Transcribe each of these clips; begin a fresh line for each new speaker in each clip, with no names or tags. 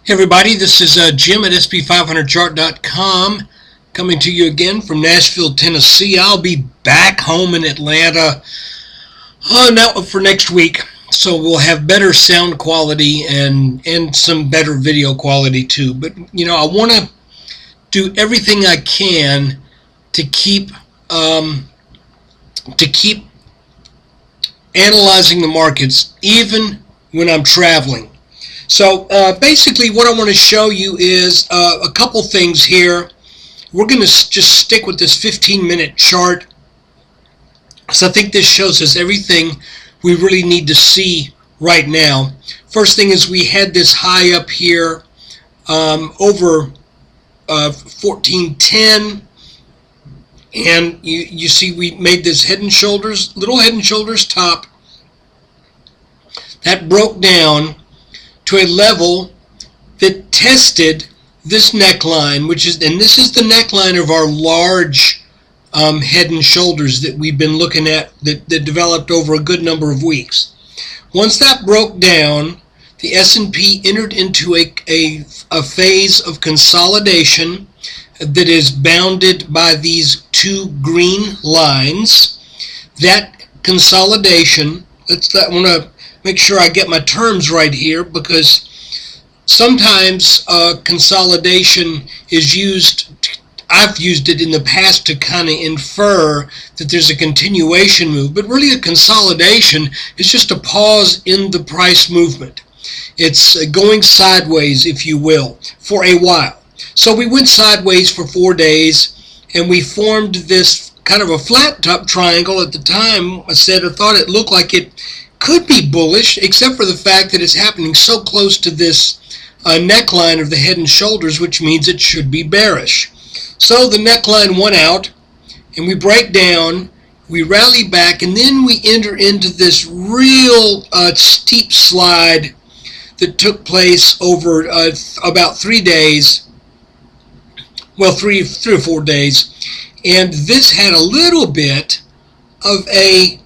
Hey everybody, this is Jim at SP500chart.com coming to you again from Nashville, Tennessee. I'll be back home in Atlanta now for next week, so we'll have better sound quality and some better video quality too. But I want to do everything I can to keep analyzing the markets even when I'm traveling. So basically what I want to show you is a couple things here. We're going to just stick with this 15-minute chart. So I think this shows us everything we really need to see right now. First thing is we had this high up here over 1410. And you see we made this head and shoulders, little head and shoulders top. That broke down to a level that tested this neckline, and this is the neckline of our large head and shoulders that we've been looking at that developed over a good number of weeks. Once that broke down, the S&P entered into a phase of consolidation that is bounded by these two green lines. That consolidation, I want to make sure I get my terms right here, because sometimes consolidation is used, I've used it in the past to kind of infer that there's a continuation move, but really a consolidation is just a pause in the price movement. It's going sideways, if you will, for a while. So we went sideways for 4 days, and we formed this kind of a flat top triangle. At the time, I thought it looked like it could be bullish, except for the fact that it's happening so close to this neckline of the head and shoulders, which means it should be bearish. So the neckline won out, and we break down, we rally back, and then we enter into this real steep slide that took place over about 3 days. Well, three or 4 days, and this had a little bit of a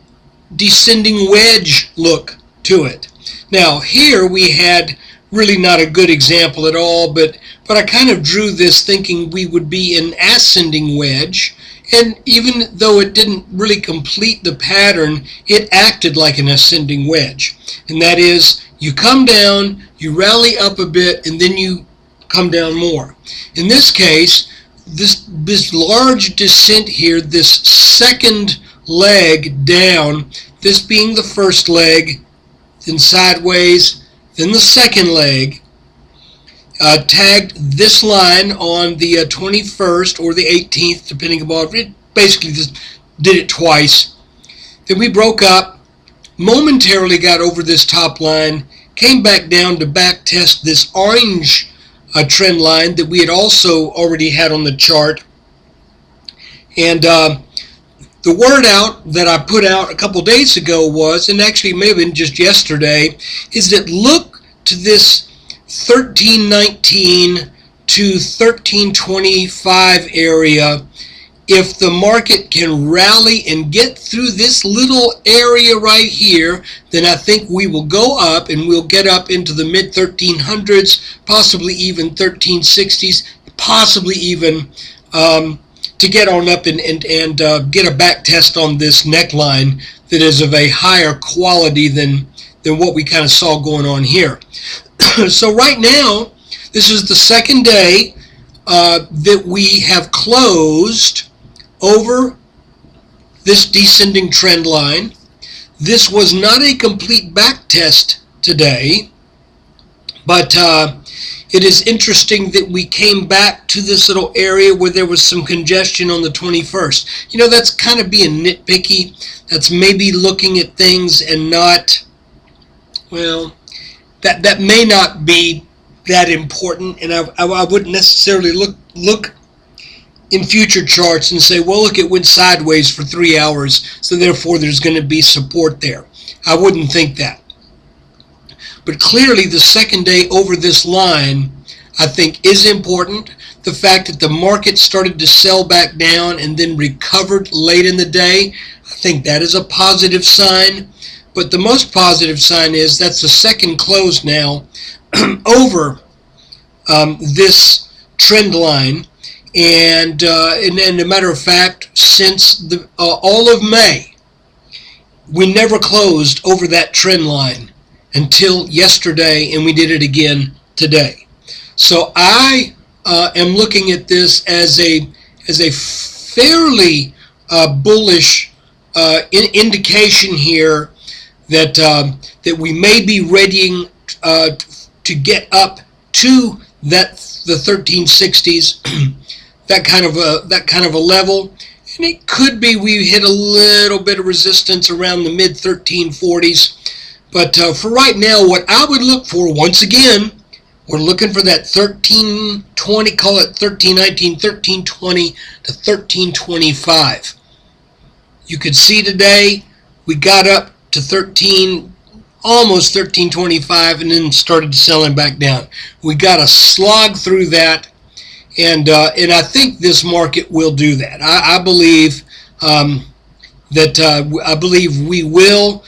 descending wedge look to it. Now here we had really not a good example at all, but I kind of drew this thinking we would be an ascending wedge, and even though it didn't really complete the pattern, it acted like an ascending wedge. And that is, you come down, you rally up a bit, and then you come down more. In this case, this large descent here, this second leg down, this being the first leg, then sideways, then the second leg, tagged this line on the 21st or the 18th, depending upon it. Basically just did it twice. Then we broke up, momentarily got over this top line, came back down to back test this orange trend line that we had also already had on the chart. And the word out that I put out a couple days ago was, and actually may have been just yesterday, is that look to this 1319 to 1325 area. If the market can rally and get through this little area right here, then I think we will go up, and we'll get up into the mid 1300s, possibly even 1360s, possibly even to get on up and get a back test on this neckline that is of a higher quality than what we kind of saw going on here. So right now, this is the second day that we have closed over this descending trend line. This was not a complete back test today, but it is interesting that we came back to this little area where there was some congestion on the 21st. You know, that's kind of being nitpicky. That's maybe looking at things and not, well, that may not be that important, and I wouldn't necessarily look in future charts and say, well, look, it went sideways for 3 hours, so therefore there's going to be support there. I wouldn't think that. But clearly the second day over this line, I think, is important. The fact that the market started to sell back down and then recovered late in the day, I think that is a positive sign. But the most positive sign is that's the second close now over this trend line. And a matter of fact, since all of May, we never closed over that trend line until yesterday, and we did it again today. So I am looking at this as a fairly bullish indication here that that we may be readying to get up to the 1360s, that kind of a level. And it could be we hit a little bit of resistance around the mid 1340s. But for right now, what I would look for, once again, we're looking for that 1320, call it 1319, 1320 to 1325. You could see today we got up to almost 1325, and then started selling back down. We got to slog through that. And I think this market will do that. I believe we will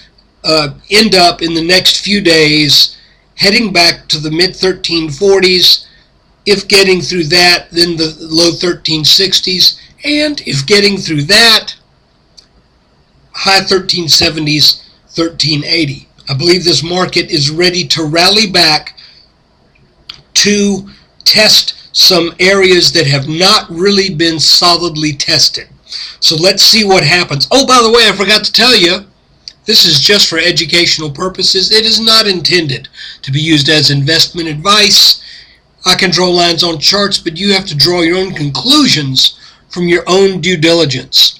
end up in the next few days heading back to the mid 1340s. If getting through that, then the low 1360s, and if getting through that, high 1370s, 1380. I believe this market is ready to rally back to test some areas that have not really been solidly tested. So let's see what happens. Oh, by the way, I forgot to tell you, this is just for educational purposes. It is not intended to be used as investment advice. I can draw lines on charts, but you have to draw your own conclusions from your own due diligence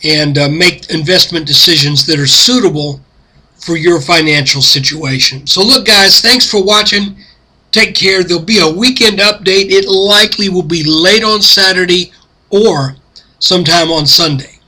and make investment decisions that are suitable for your financial situation. So look, guys, thanks for watching. Take care. There'll be a weekend update. It likely will be late on Saturday or sometime on Sunday.